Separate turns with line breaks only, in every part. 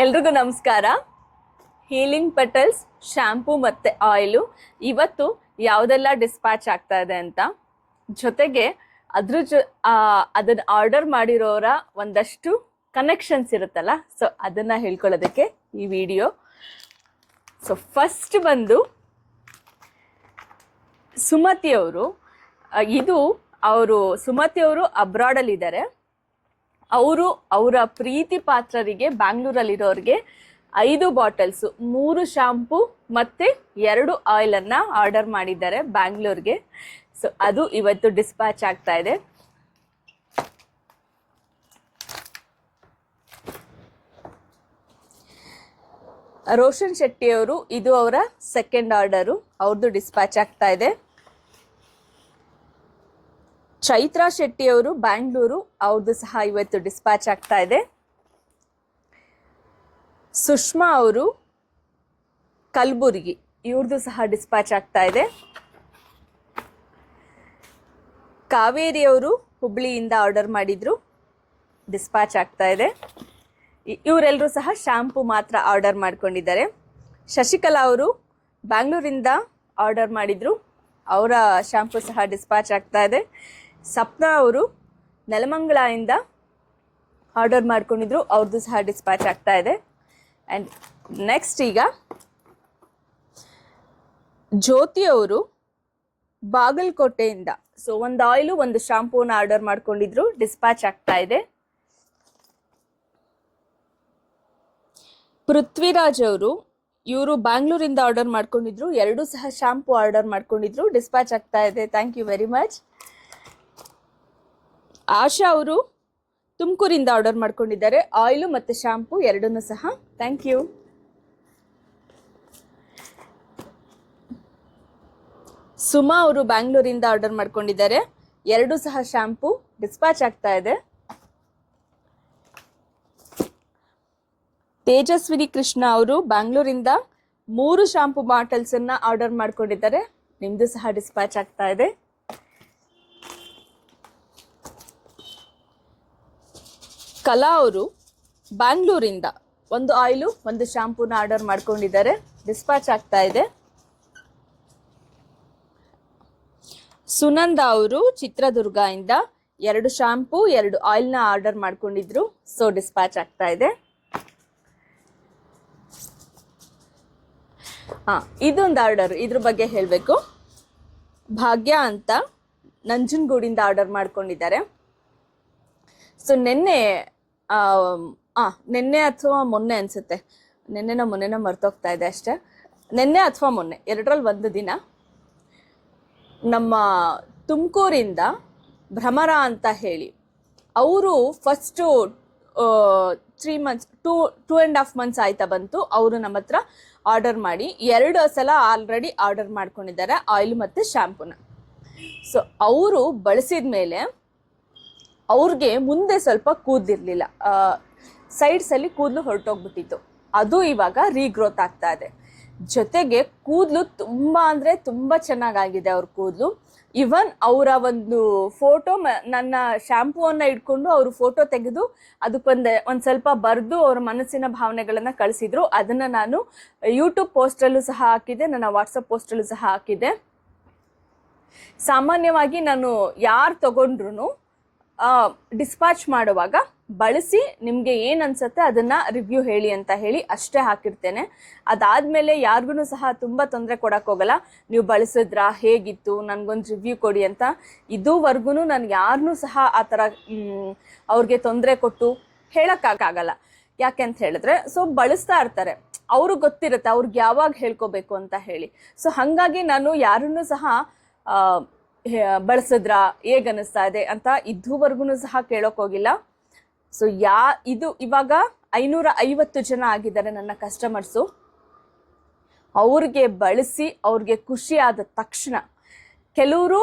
ಎಲ್ರಿಗೂ ನಮಸ್ಕಾರ. Healing petals shampoo ಮತ್ತು ಆಯಿಲು ಇವತ್ತು ಯಾವುದೆಲ್ಲ ಡಿಸ್ಪ್ಯಾಚ್ ಆಗ್ತಾ ಇದೆ ಅಂತ, ಜೊತೆಗೆ ಅದನ್ನು ಆರ್ಡರ್ ಮಾಡಿರೋರ ಒಂದಷ್ಟು ಕನೆಕ್ಷನ್ಸ್ ಇರುತ್ತಲ್ಲ, ಸೊ ಅದನ್ನು ಹೇಳ್ಕೊಳ್ಳೋದಕ್ಕೆ ಈ ವಿಡಿಯೋ. ಸೊ ಫಸ್ಟ್ ಬಂದು ಸುಮತಿ ಅವರು. ಸುಮತಿಯವರು ಅಬ್ರಾಡಲ್ಲಿದ್ದಾರೆ. ಅವರ ಪ್ರೀತಿ ಪಾತ್ರರಿಗೆ ಬ್ಯಾಂಗ್ಳೂರಲ್ಲಿರೋರಿಗೆ 5 ಬಾಟಲ್ಸು 3 ಶಾಂಪೂ ಮತ್ತು 2 ಆಯಿಲನ್ನು ಆರ್ಡರ್ ಮಾಡಿದ್ದಾರೆ ಬ್ಯಾಂಗ್ಳೂರ್ಗೆ. ಸೊ ಅದು ಇವತ್ತು ಡಿಸ್ಪ್ಯಾಚ್ ಆಗ್ತಾ ಇದೆ. ರೋಷನ್ ಶೆಟ್ಟಿಯವರು, ಇದು ಅವರ ಸೆಕೆಂಡ್ ಆರ್ಡರು, ಅವ್ರದ್ದು ಡಿಸ್ಪ್ಯಾಚ್ ಆಗ್ತಾ ಇದೆ. ಚೈತ್ರಾ ಶೆಟ್ಟಿಯವರು ಬ್ಯಾಂಗ್ಳೂರು, ಅವ್ರದ್ದು ಸಹ ಇವತ್ತು ಡಿಸ್ಪ್ಯಾಚ್ ಆಗ್ತಾ ಇದೆ. ಸುಷ್ಮಾ ಅವರು ಕಲಬುರ್ಗಿ, ಇವ್ರದ್ದು ಸಹ ಡಿಸ್ಪ್ಯಾಚ್ ಆಗ್ತಾ ಇದೆ. ಕಾವೇರಿಯವರು ಹುಬ್ಳಿಯಿಂದ ಆರ್ಡರ್ ಮಾಡಿದ್ರು, ಡಿಸ್ಪ್ಯಾಚ್ ಆಗ್ತಾ ಇದೆ. ಇವರೆಲ್ಲರೂ ಸಹ ಶಾಂಪೂ ಮಾತ್ರ ಆರ್ಡರ್ ಮಾಡ್ಕೊಂಡಿದ್ದಾರೆ. ಶಶಿಕಲಾ ಅವರು ಬ್ಯಾಂಗ್ಳೂರಿಂದ ಆರ್ಡರ್ ಮಾಡಿದ್ರು, ಅವರ ಶಾಂಪೂ ಸಹ ಡಿಸ್ಪ್ಯಾಚ್ ಆಗ್ತಾ ಇದೆ. ಸಪ್ನಾ ಅವರು ನೆಲಮಂಗಲದಿಂದ ಆರ್ಡರ್ ಮಾಡ್ಕೊಂಡಿದ್ರು, ಅವ್ರದ್ದು ಸಹ ಡಿಸ್ಪ್ಯಾಚ್ ಆಗ್ತಾ ಇದೆ. ಆ್ಯಂಡ್ ನೆಕ್ಸ್ಟ್ ಈಗ ಜ್ಯೋತಿ ಅವರು ಬಾಗಲಕೋಟೆಯಿಂದ, ಸೊ ಒಂದು ಆಯಿಲು ಒಂದು ಶಾಂಪೂನ ಆರ್ಡರ್ ಮಾಡ್ಕೊಂಡಿದ್ರು, ಡಿಸ್ಪ್ಯಾಚ್ ಆಗ್ತಾ ಇದೆ. ಪೃಥ್ವಿರಾಜ್ ಅವರು, ಇವರು ಬ್ಯಾಂಗ್ಳೂರಿಂದ ಆರ್ಡರ್ ಮಾಡ್ಕೊಂಡಿದ್ರು, 2 ಸಹ ಶಾಂಪೂ ಆರ್ಡರ್ ಮಾಡ್ಕೊಂಡಿದ್ರು, ಡಿಸ್ಪ್ಯಾಚ್ ಆಗ್ತಾ ಇದೆ. Thank you very much. Asha ಅವರು ತುಮಕೂರಿಂದ ಆರ್ಡರ್ ಮಾಡ್ಕೊಂಡಿದ್ದಾರೆ, ಆಯಿಲು ಮತ್ತು ಶಾಂಪೂ 2 ಸಹ. Thank you. ಸುಮಾ ಅವರು ಬ್ಯಾಂಗ್ಳೂರಿಂದ ಆರ್ಡರ್ ಮಾಡ್ಕೊಂಡಿದ್ದಾರೆ, 2 ಸಹ ಶಾಂಪೂ, ಡಿಸ್ಪ್ಯಾಚ್ ಆಗ್ತಾ ಇದೆ. ತೇಜಸ್ವಿನಿ ಕೃಷ್ಣ ಅವರು ಬ್ಯಾಂಗ್ಳೂರಿಂದ 3 ಶಾಂಪೂ ಬಾಟಲ್ಸನ್ನು ಆರ್ಡರ್ ಮಾಡ್ಕೊಂಡಿದ್ದಾರೆ, ನಿಮ್ಮದು ಸಹ ಡಿಸ್ಪ್ಯಾಚ್ ಆಗ್ತಾ ಇದೆ. ಕಲಾ ಅವರು ಬ್ಯಾಂಗ್ಳೂರಿಂದ 1 ಆಯಿಲು 1 ಶಾಂಪೂನ ಆರ್ಡರ್ ಮಾಡ್ಕೊಂಡಿದ್ದಾರೆ, ಡಿಸ್ಪ್ಯಾಚ್ ಆಗ್ತಾ ಇದೆ. ಸುನಂದ ಅವರು ಚಿತ್ರದುರ್ಗದಿಂದ 2 ಶಾಂಪೂ 2 ಆಯಿಲ್ನ ಆರ್ಡರ್ ಮಾಡ್ಕೊಂಡಿದ್ರು, ಸೊ ಡಿಸ್ಪ್ಯಾಚ್ ಆಗ್ತಾ ಇದೆ. ಇದೊಂದು ಆರ್ಡರ್, ಇದ್ರ ಬಗ್ಗೆ ಹೇಳಬೇಕು. ಭಾಗ್ಯ ಅಂತ ನಂಜನಗೂಡಿಂದ ಆರ್ಡರ್ ಮಾಡ್ಕೊಂಡಿದ್ದಾರೆ. ಸೊ ನಿನ್ನೆ ಅಥವಾ ಮೊನ್ನೆ ಅನಿಸುತ್ತೆ, ಮೊನ್ನೆನ ಮರ್ತೋಗ್ತಾ ಇದೆ ಅಷ್ಟೇ. ನಿನ್ನೆ ಅಥವಾ ಮೊನ್ನೆ, 2ರಲ್ಲಿ 1 ದಿನ ನಮ್ಮ ತುಮಕೂರಿಂದ ಭ್ರಮರ ಅಂತ ಹೇಳಿ, ಅವರು ಫಸ್ಟು 3 ಮಂತ್ಸ್ 2.5 ಮಂತ್ಸ್ ಆಯ್ತಾ ಬಂತು, ಅವರು ನಮ್ಮ ಹತ್ರ ಆರ್ಡರ್ ಮಾಡಿ 2 ಸಲ ಆಲ್ರೆಡಿ ಆರ್ಡರ್ ಮಾಡ್ಕೊಂಡಿದ್ದಾರೆ ಆಯಿಲ್ ಮತ್ತು ಶಾಂಪೂನ. ಸೊ ಅವರು ಬಳಸಿದ ಮೇಲೆ ಅವ್ರಿಗೆ ಮುಂದೆ ಸ್ವಲ್ಪ ಕೂದಲಿರಲಿಲ್ಲ, ಸೈಡ್ಸಲ್ಲಿ ಕೂದಲು ಹೊರಟೋಗ್ಬಿಟ್ಟಿತ್ತು, ಅದು ಇವಾಗ ರೀಗ್ರೋತ್ ಆಗ್ತಾ ಇದೆ. ಜೊತೆಗೆ ಕೂದಲು ತುಂಬ ಅಂದರೆ ತುಂಬ ಚೆನ್ನಾಗಾಗಿದೆ ಅವ್ರ ಕೂದಲು. ಇವನ್ ಅವರ ಒಂದು ಫೋಟೋ, ನನ್ನ ಶಾಂಪೂವನ್ನು ಇಟ್ಕೊಂಡು ಅವರು ಫೋಟೋ ತೆಗೆದು ಅದಕ್ಕೊಂದು ಸ್ವಲ್ಪ ಬರೆದು ಅವ್ರ ಮನಸ್ಸಿನ ಭಾವನೆಗಳನ್ನು ಕಳಿಸಿದ್ರು. ಅದನ್ನು ನಾನು ಯೂಟ್ಯೂಬ್ ಪೋಸ್ಟಲ್ಲೂ ಸಹ ಹಾಕಿದ್ದೆ, ನನ್ನ ವಾಟ್ಸಪ್ ಪೋಸ್ಟಲ್ಲೂ ಸಹ ಹಾಕಿದ್ದೆ. ಸಾಮಾನ್ಯವಾಗಿ ನಾನು ಯಾರು ತಗೊಂಡ್ರು ಡಿಸ್ಪ್ಯಾಚ್ ಮಾಡುವಾಗ ಬಳಸಿ ನಿಮಗೆ ಏನು ಅನ್ಸುತ್ತೆ ಅದನ್ನು ರಿವ್ಯೂ ಹೇಳಿ ಅಂತ ಹೇಳಿ ಅಷ್ಟೇ ಹಾಕಿರ್ತೇನೆ. ಅದಾದಮೇಲೆ ಯಾರಿಗೂ ಸಹ ತುಂಬ ತೊಂದರೆ ಕೊಡೋಕ್ಕೋಗಲ್ಲ, ನೀವು ಬಳಸಿದ್ರಾ, ಹೇಗಿತ್ತು, ನನಗೊಂದು ರಿವ್ಯೂ ಕೊಡಿ ಅಂತ. ಇದುವರೆಗೂ ನಾನು ಯಾರನ್ನೂ ಸಹ ಆ ಥರ ಅವ್ರಿಗೆ ತೊಂದರೆ ಕೊಟ್ಟು ಹೇಳೋಕ್ಕಾಗಲ್ಲ. ಯಾಕೆ ಅಂತ ಹೇಳಿದ್ರೆ, ಸೊ ಬಳಸ್ತಾ ಇರ್ತಾರೆ, ಅವ್ರಿಗೆ ಗೊತ್ತಿರುತ್ತೆ ಅವ್ರಿಗೆ ಯಾವಾಗ ಹೇಳ್ಕೋಬೇಕು ಅಂತ ಹೇಳಿ. ಸೊ ಹಾಗಾಗಿ ನಾನು ಯಾರನ್ನೂ ಸಹ ಬಳಸಿದ್ರಾ, ಹೇಗೆ ಅನ್ನಿಸ್ತಾ ಇದೆ ಅಂತ ಇದುವರೆಗೂ ಸಹ ಕೇಳೋಕ್ಕೋಗಿಲ್ಲ. ಸೊ ಇದು ಇವಾಗ 550 ಜನ ಆಗಿದ್ದಾರೆ ನನ್ನ ಕಸ್ಟಮರ್ಸು. ಅವ್ರಿಗೆ ಬಳಸಿ ಅವ್ರಿಗೆ ಖುಷಿ ಆದ ತಕ್ಷಣ ಕೆಲವರು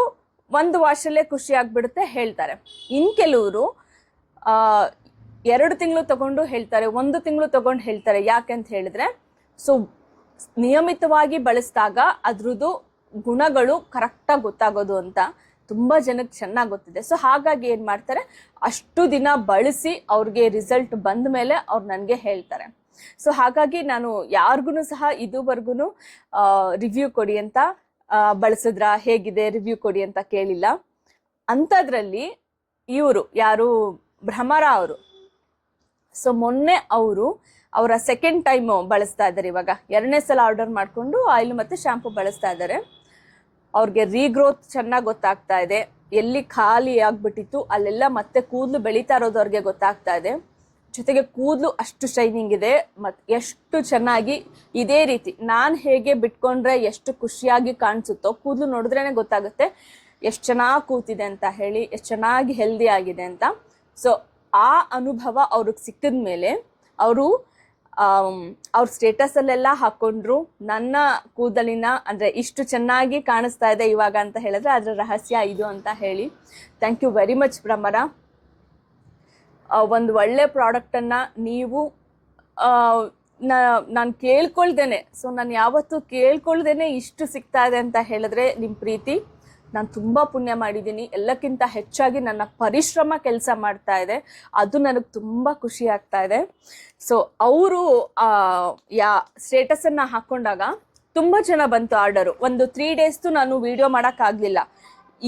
1 ವಾಶಲ್ಲೇ ಖುಷಿ ಆಗಿಬಿಡುತ್ತೆ ಹೇಳ್ತಾರೆ, ಇನ್ನು ಕೆಲವರು 2 ತಿಂಗಳು ತಗೊಂಡು ಹೇಳ್ತಾರೆ, 1 ತಿಂಗಳು ತಗೊಂಡು ಹೇಳ್ತಾರೆ. ಯಾಕೆ ಅಂತ ಹೇಳಿದ್ರೆ, ಸೊ ನಿಯಮಿತವಾಗಿ ಬಳಸಿದಾಗ ಅದ್ರದ್ದು ಗುಣಗಳು ಕರೆಕ್ಟಾಗಿ ಗೊತ್ತಾಗೋದು ಅಂತ. ತುಂಬ ಜನಕ್ಕೆ ಚೆನ್ನಾಗಿ ಗೊತ್ತಿದೆ. ಸೊ ಹಾಗಾಗಿ ಏನು ಮಾಡ್ತಾರೆ, ಅಷ್ಟು ದಿನ ಬಳಸಿ ಅವ್ರಿಗೆ ರಿಸಲ್ಟ್ ಬಂದ ಮೇಲೆ ಅವ್ರು ನನಗೆ ಹೇಳ್ತಾರೆ. ಸೊ ಹಾಗಾಗಿ ನಾನು ಯಾರಿಗೂ ಸಹ ಇದುವರೆಗೂ ರಿವ್ಯೂ ಕೊಡಿ ಅಂತ ಬಳಸಿದ್ರ ಹೇಗಿದೆ ರಿವ್ಯೂ ಕೊಡಿ ಅಂತ ಕೇಳಿಲ್ಲ. ಅಂಥದ್ರಲ್ಲಿ ಇವರು ಯಾರು ಭ್ರಮರ ಅವರು, ಸೊ ಮೊನ್ನೆ ಅವರ ಸೆಕೆಂಡ್ ಟೈಮು ಬಳಸ್ತಾ ಇದ್ದಾರೆ. ಇವಾಗ 2ನೇ ಸಲ ಆರ್ಡರ್ ಮಾಡಿಕೊಂಡು ಆಯಿಲ್ ಮತ್ತು ಶಾಂಪು ಬಳಸ್ತಾ ಇದ್ದಾರೆ. ಅವ್ರಿಗೆ ರೀಗ್ರೋತ್ ಚೆನ್ನಾಗಿ ಗೊತ್ತಾಗ್ತಾ ಇದೆ. ಎಲ್ಲಿ ಖಾಲಿ ಆಗ್ಬಿಟ್ಟಿತ್ತು ಅಲ್ಲೆಲ್ಲ ಮತ್ತೆ ಕೂದಲು ಬೆಳೀತಾ ಇರೋದು ಅವ್ರಿಗೆ ಗೊತ್ತಾಗ್ತಾ ಇದೆ. ಜೊತೆಗೆ ಕೂದಲು ಅಷ್ಟು ಶೈನಿಂಗ್ ಇದೆ ಮತ್ತು ಎಷ್ಟು ಚೆನ್ನಾಗಿ ಇದೇ ರೀತಿ ನಾನು ಹೇಗೆ ಬಿಟ್ಕೊಂಡ್ರೆ ಎಷ್ಟು ಖುಷಿಯಾಗಿ ಕಾಣಿಸುತ್ತೋ, ಕೂದಲು ನೋಡಿದ್ರೇ ಗೊತ್ತಾಗುತ್ತೆ ಎಷ್ಟು ಚೆನ್ನಾಗಿ ಕೂತಿದೆ ಅಂತ ಹೇಳಿ, ಎಷ್ಟು ಚೆನ್ನಾಗಿ ಹೆಲ್ದಿ ಆಗಿದೆ ಅಂತ. ಸೊ ಆ ಅನುಭವ ಅವ್ರಿಗೆ ಸಿಕ್ಕಿದ ಮೇಲೆ ಅವರು ಅವ್ರ ಸ್ಟೇಟಸಲ್ಲೆಲ್ಲ ಹಾಕ್ಕೊಂಡ್ರು, ನನ್ನ ಕೂದಲಿನ ಅಂದರೆ ಇಷ್ಟು ಚೆನ್ನಾಗಿ ಕಾಣಿಸ್ತಾ ಇದೆ ಇವಾಗ ಅಂತ ಹೇಳಿದ್ರೆ ಅದರ ರಹಸ್ಯ ಇದು ಅಂತ ಹೇಳಿ. Thank you very much Bhramara. ಒಂದು ಒಳ್ಳೆ ಪ್ರಾಡಕ್ಟನ್ನು ನೀವು ನಾನು ಕೇಳ್ಕೊಳ್ದೇನೆ, ಸೊ ನಾನು ಯಾವತ್ತೂ ಕೇಳ್ಕೊಳ್ದೇನೆ ಇಷ್ಟು ಸಿಗ್ತಾ ಇದೆ ಅಂತ ಹೇಳಿದ್ರೆ ನಿಮ್ಮ ಪ್ರೀತಿ. ನಾನು ತುಂಬ ಪುಣ್ಯ ಮಾಡಿದ್ದೀನಿ. ಎಲ್ಲಕ್ಕಿಂತ ಹೆಚ್ಚಾಗಿ ನನ್ನ ಪರಿಶ್ರಮ ಕೆಲಸ ಮಾಡ್ತಾ ಇದೆ, ಅದು ನನಗೆ ತುಂಬ ಖುಷಿ ಆಗ್ತಾ ಇದೆ. ಸೊ ಅವರು ಸ್ಟೇಟಸನ್ನು ಹಾಕ್ಕೊಂಡಾಗ ತುಂಬ ಜನ ಬಂತು ಆರ್ಡರು. ಒಂದು 3 ಡೇಸ್ದು ನಾನು ವಿಡಿಯೋ ಮಾಡೋಕ್ಕಾಗಲಿಲ್ಲ.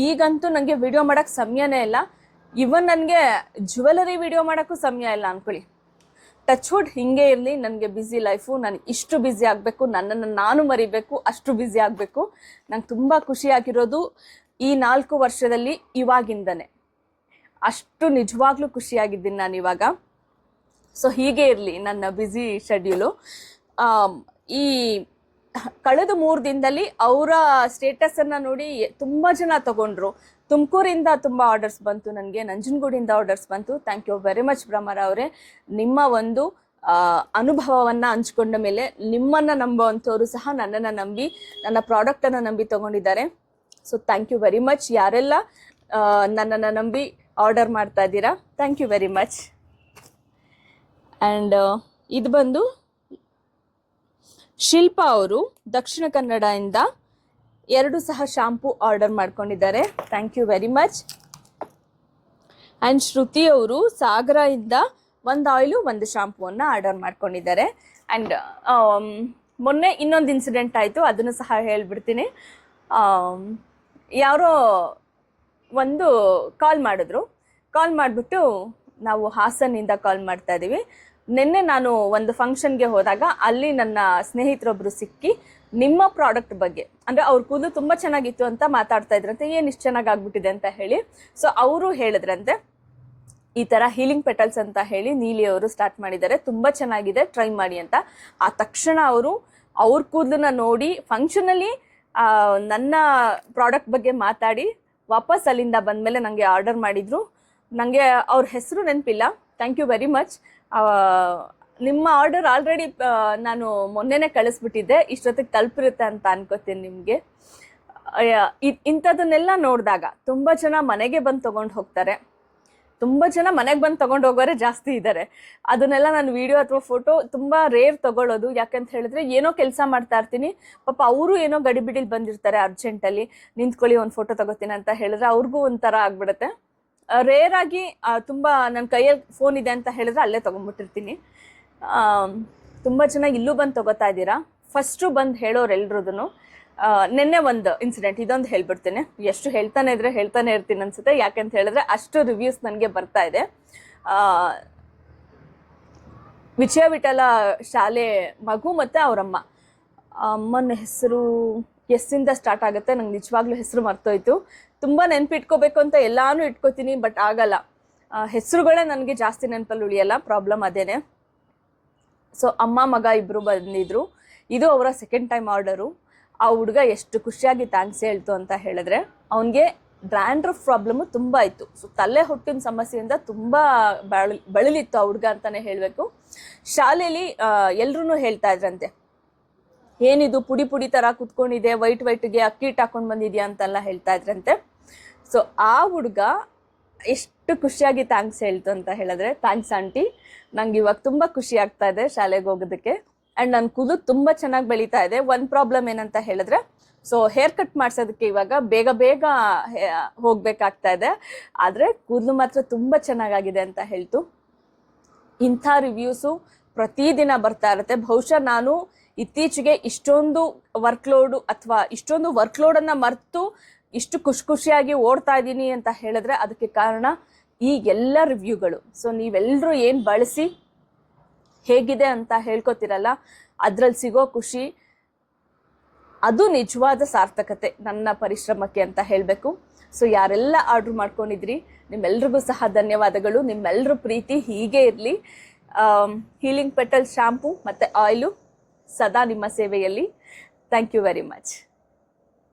ಈಗಂತೂ ನನಗೆ ವಿಡಿಯೋ ಮಾಡೋಕ್ಕೆ ಸಮಯನೇ ಇಲ್ಲ. ಇವನ್ ನನಗೆ ಜ್ಯುವೆಲರಿ ವಿಡಿಯೋ ಮಾಡೋಕ್ಕೂ ಸಮಯ ಇಲ್ಲ ಅಂದ್ಕೊಳ್ಳಿ. ಟಚ್ ವುಡ್ ಹಿಂಗೆ ಇರಲಿ, ನನಗೆ ಬ್ಯುಸಿ ಲೈಫು, ನಾನು ಇಷ್ಟು ಬ್ಯುಸಿ ಆಗಬೇಕು, ನನ್ನನ್ನು ನಾನು ಮರಿಬೇಕು, ಅಷ್ಟು ಬ್ಯುಸಿ ಆಗಬೇಕು. ನಂಗೆ ತುಂಬ ಖುಷಿಯಾಗಿರೋದು ಈ 4 ವರ್ಷದಲ್ಲಿ ಇವಾಗಿಂದನೇ. ಅಷ್ಟು ನಿಜವಾಗ್ಲೂ ಖುಷಿಯಾಗಿದ್ದೀನಿ ನಾನು ಇವಾಗ. ಸೊ ಹೀಗೆ ಇರಲಿ ನನ್ನ ಬ್ಯುಸಿ ಶೆಡ್ಯೂಲು. ಈ ಕಳೆದ 3 ದಿನದಲ್ಲಿ ಅವರ ಸ್ಟೇಟಸನ್ನು ನೋಡಿ ತುಂಬ ಜನ ತಗೊಂಡ್ರು. ತುಮಕೂರಿಂದ ತುಂಬ ಆರ್ಡರ್ಸ್ ಬಂತು, ನನಗೆ ನಂಜನಗೂಡಿಂದ ಆರ್ಡರ್ಸ್ ಬಂತು. ಥ್ಯಾಂಕ್ ಯು ವೆರಿ ಮಚ್ ಭ್ರಮರ ಅವರೇ. ನಿಮ್ಮ ಒಂದು ಅನುಭವವನ್ನು ಹಂಚ್ಕೊಂಡ ಮೇಲೆ ನಿಮ್ಮನ್ನು ನಂಬುವಂಥವ್ರು ಸಹ ನನ್ನನ್ನು ನಂಬಿ, ನನ್ನ ಪ್ರಾಡಕ್ಟನ್ನು ನಂಬಿ ತೊಗೊಂಡಿದ್ದಾರೆ. So thank you very much. ಯಾರೆಲ್ಲ ನನ್ನನ್ನು ನಂಬಿ ಆರ್ಡರ್ ಮಾಡ್ತಾ ಇದ್ದೀರಾ, thank you very much. And ಇದು ಬಂದು ಶಿಲ್ಪಾ ಅವರು ದಕ್ಷಿಣ ಕನ್ನಡದಿಂದ 2 ಸಹ ಶಾಂಪೂ ಆರ್ಡರ್ ಮಾಡ್ಕೊಂಡಿದ್ದಾರೆ. Thank you very much. And Shruti ಅವರು ಸಾಗರದಿಂದ 1 ಆಯಿಲು 1 ಶಾಂಪೂವನ್ನು ಆರ್ಡರ್ ಮಾಡ್ಕೊಂಡಿದ್ದಾರೆ. ಆ್ಯಂಡ್ ಮೊನ್ನೆ ಇನ್ನೊಂದು ಇನ್ಸಿಡೆಂಟ್ ಆಯಿತು, ಅದನ್ನು ಸಹ ಹೇಳ್ಬಿಡ್ತೀನಿ. ಯಾರೋ ಒಂದು ಕಾಲ್ ಮಾಡಿಬಿಟ್ಟು ನಾವು ಹಾಸನಿಂದ ಕಾಲ್ ಮಾಡ್ತಾ ಇದ್ದೀವಿ. ನಿನ್ನೆ ನಾನು ಒಂದು ಫಂಕ್ಷನ್ಗೆ ಹೋದಾಗ ಅಲ್ಲಿ ನನ್ನ ಸ್ನೇಹಿತರೊಬ್ಬರು ಸಿಕ್ಕಿ ನಿಮ್ಮ ಪ್ರಾಡಕ್ಟ್ ಬಗ್ಗೆ, ಅಂದರೆ ಅವ್ರ ಕೂದಲು ತುಂಬ ಚೆನ್ನಾಗಿತ್ತು ಅಂತ ಮಾತಾಡ್ತಾ ಇದ್ರಂತೆ, ಏನು ಇಷ್ಟು ಚೆನ್ನಾಗಿ ಆಗ್ಬಿಟ್ಟಿದೆ ಅಂತ ಹೇಳಿ. ಸೊ ಅವರು ಹೇಳಿದ್ರಂತೆ ಈ ಥರ ಹೀಲಿಂಗ್ ಪೆಟಲ್ಸ್ ಅಂತ ಹೇಳಿ ನೀಲಿ ಅವರು ಸ್ಟಾರ್ಟ್ ಮಾಡಿದ್ದಾರೆ, ತುಂಬ ಚೆನ್ನಾಗಿದೆ, ಟ್ರೈ ಮಾಡಿ ಅಂತ. ಆ ತಕ್ಷಣ ಅವ್ರ ಕೂದಲನ್ನ ನೋಡಿ ಫಂಕ್ಷನಲ್ಲಿ ನನ್ನ ಪ್ರಾಡಕ್ಟ್ ಬಗ್ಗೆ ಮಾತಾಡಿ ವಾಪಸ್ ಅಲ್ಲಿಂದ ಬಂದಮೇಲೆ ನನಗೆ ಆರ್ಡರ್ ಮಾಡಿದರು. ನನಗೆ ಅವ್ರ ಹೆಸರು ನೆನಪಿಲ್ಲ. Thank you very much. ನಿಮ್ಮ ಆರ್ಡರ್ ಆಲ್ರೆಡಿ ನಾನು ಮೊನ್ನೆನೇ ಕಳಿಸ್ಬಿಟ್ಟಿದ್ದೆ, ಇಷ್ಟೊತ್ತಿಗೆ ತಲುಪಿರುತ್ತೆ ಅಂತ ಅನ್ಕೋತೀನಿ ನಿಮಗೆ. ಇಂಥದನ್ನೆಲ್ಲ ನೋಡಿದಾಗ ತುಂಬ ಜನ ಮನೆಗೆ ಬಂದು ತೊಗೊಂಡು ಹೋಗ್ತಾರೆ, ತುಂಬ ಜನ ಮನೆಗೆ ಬಂದು ತೊಗೊಂಡು ಹೋಗೋರೆ ಜಾಸ್ತಿ ಇದ್ದಾರೆ. ಅದನ್ನೆಲ್ಲ ನಾನು ವಿಡಿಯೋ ಅಥವಾ ಫೋಟೋ ತುಂಬ ರೇರ್ ತೊಗೊಳ್ಳೋದು. ಯಾಕಂತ ಹೇಳಿದ್ರೆ ಏನೋ ಕೆಲಸ ಮಾಡ್ತಾ ಇರ್ತೀನಿ, ಪಾಪ ಅವರು ಏನೋ ಗಡಿಬಿಡಿಲಿ ಬಂದಿರ್ತಾರೆ, ಅರ್ಜೆಂಟಲ್ಲಿ ನಿಂತ್ಕೊಳ್ಳಿ ಒಂದು ಫೋಟೋ ತಗೋತೀನಿ ಅಂತ ಹೇಳಿದ್ರೆ ಅವ್ರಿಗೂ ಒಂಥರ ಆಗ್ಬಿಡುತ್ತೆ. ರೇರಾಗಿ ತುಂಬ ನನ್ನ ಕೈಯಲ್ಲಿ ಫೋನ್ ಇದೆ ಅಂತ ಹೇಳಿದ್ರೆ ಅಲ್ಲೇ ತೊಗೊಂಡ್ಬಿಟ್ಟಿರ್ತೀನಿ. ತುಂಬ ಜನ ಇಲ್ಲೂ ಬಂದು ತೊಗೋತಾ ಇದ್ದೀರಾ. ಫಸ್ಟು ಬಂದು ಹೇಳೋರೆಲ್ರದೂ ನಿನ್ನೆ ಒಂದು ಇನ್ಸಿಡೆಂಟ್, ಇದೊಂದು ಹೇಳ್ಬಿಡ್ತೀನಿ. ಎಷ್ಟು ಹೇಳ್ತಾನೆ ಇರ್ತೀನಿ ಅನ್ಸುತ್ತೆ, ಯಾಕಂತ ಹೇಳಿದ್ರೆ ಅಷ್ಟು ರಿವ್ಯೂಸ್ ನನಗೆ ಬರ್ತಾ ಇದೆ. ವಿಜಯ ವಿಠಲ ಶಾಲೆ ಮಗು ಮತ್ತು ಅವರಮ್ಮ, ಅಮ್ಮನ ಹೆಸರು ಎಸ್ಸಿಂದ ಸ್ಟಾರ್ಟ್ ಆಗುತ್ತೆ, ನಂಗೆ ನಿಜವಾಗ್ಲೂ ಹೆಸರು ಮರ್ತೋಯ್ತು. ತುಂಬ ನೆನಪಿಟ್ಕೋಬೇಕು ಅಂತ ಎಲ್ಲಾನು ಇಟ್ಕೋತೀನಿ, ಬಟ್ ಆಗಲ್ಲ. ಹೆಸರುಗಳೇ ನನಗೆ ಜಾಸ್ತಿ ನೆನಪಲ್ಲಿ ಉಳಿಯಲ್ಲ, ಪ್ರಾಬ್ಲಮ್ ಅದೇನೆ. ಸೊ ಅಮ್ಮ ಮಗ ಇಬ್ಬರು ಬಂದಿದ್ರು. ಇದು ಅವರ ಸೆಕೆಂಡ್ ಟೈಮ್ ಆರ್ಡರು. ಆ ಹುಡುಗ ಎಷ್ಟು ಖುಷಿಯಾಗಿ ಥ್ಯಾಂಕ್ಸ್ ಹೇಳ್ತು ಅಂತ ಹೇಳಿದ್ರೆ, ಅವನಿಗೆ ಡ್ರ್ಯಾಂಡ್ರಫ್ ಪ್ರಾಬ್ಲಮ್ಮು ತುಂಬ ಇತ್ತು. ಸೊ ತಲೆ ಹೊಟ್ಟಿನ ಸಮಸ್ಯೆಯಿಂದ ತುಂಬ ಬಳಲಿತ್ತು ಆ ಹುಡುಗ ಅಂತಲೇ ಹೇಳಬೇಕು. ಶಾಲೆಯಲ್ಲಿ ಎಲ್ಲರೂ ಹೇಳ್ತಾ ಇದ್ರಂತೆ, ಏನಿದು ಪುಡಿ ಪುಡಿ ಥರ ಕುತ್ಕೊಂಡಿದೆ, ವೈಟ್ಗೆ ಅಕ್ಕಿ ಹಿಟ್ಟು ಹಾಕೊಂಡು ಬಂದಿದ್ಯಾ ಅಂತೆಲ್ಲ ಹೇಳ್ತಾ ಇದ್ರಂತೆ. ಸೊ ಆ ಹುಡುಗ ಎಷ್ಟು ಖುಷಿಯಾಗಿ ಥ್ಯಾಂಕ್ಸ್ ಹೇಳ್ತು ಅಂತ ಹೇಳಿದ್ರೆ, ಥ್ಯಾಂಕ್ಸ್ ಆಂಟಿ, ನಂಗೆ ಇವಾಗ ತುಂಬ ಖುಷಿ ಆಗ್ತಾ ಇದೆ ಶಾಲೆಗೆ ಹೋಗೋದಕ್ಕೆ. ಆ್ಯಂಡ್ ನನ್ನ ಕೂದಲು ತುಂಬ ಚೆನ್ನಾಗಿ ಬೆಳೀತಾ ಇದೆ. ಒಂದು ಪ್ರಾಬ್ಲಮ್ ಏನಂತ ಹೇಳಿದ್ರೆ, ಸೊ ಹೇರ್ ಕಟ್ ಮಾಡ್ಸೋದಕ್ಕೆ ಇವಾಗ ಬೇಗ ಬೇಗ ಹೋಗ್ಬೇಕಾಗ್ತಾ ಇದೆ, ಆದರೆ ಕೂದಲು ಮಾತ್ರ ತುಂಬ ಚೆನ್ನಾಗಾಗಿದೆ ಅಂತ ಹೇಳ್ತು. ಇಂಥ ರಿವ್ಯೂಸು ಪ್ರತಿದಿನ ಬರ್ತಾ ಇರುತ್ತೆ. ಬಹುಶಃ ನಾನು ಇತ್ತೀಚೆಗೆ ಇಷ್ಟೊಂದು ವರ್ಕ್ಲೋಡು ಅಥವಾ ಇಷ್ಟೊಂದು ವರ್ಕ್ಲೋಡನ್ನು ಮರೆತು ಇಷ್ಟು ಖುಷಿಯಾಗಿ ಓಡ್ತಾ ಇದ್ದೀನಿ ಅಂತ ಹೇಳಿದ್ರೆ ಅದಕ್ಕೆ ಕಾರಣ ಈ ಎಲ್ಲ ರಿವ್ಯೂಗಳು. ಸೊ ನೀವೆಲ್ಲರೂ ಏನು ಬಳಸಿ ಹೇಗಿದೆ ಅಂತ ಹೇಳ್ಕೊತಿರಲ್ಲ, ಅದ್ರಲ್ಲಿ ಸಿಗೋ ಖುಷಿ ಅದು ನಿಜವಾದ ಸಾರ್ಥಕತೆ ನನ್ನ ಪರಿಶ್ರಮಕ್ಕೆ ಅಂತ ಹೇಳಬೇಕು. ಸೊ ಯಾರೆಲ್ಲ ಆರ್ಡ್ರ್ ಮಾಡ್ಕೊಂಡಿದ್ರಿ ನಿಮ್ಮೆಲ್ರಿಗೂ ಸಹ ಧನ್ಯವಾದಗಳು. ನಿಮ್ಮೆಲ್ಲರ ಪ್ರೀತಿ ಹೀಗೆ ಇರಲಿ. ಹೀಲಿಂಗ್ ಪೆಟಲ್ ಶಾಂಪೂ ಮತ್ತು ಆಯಿಲು ಸದಾ ನಿಮ್ಮ ಸೇವೆಯಲ್ಲಿ. Thank you very much.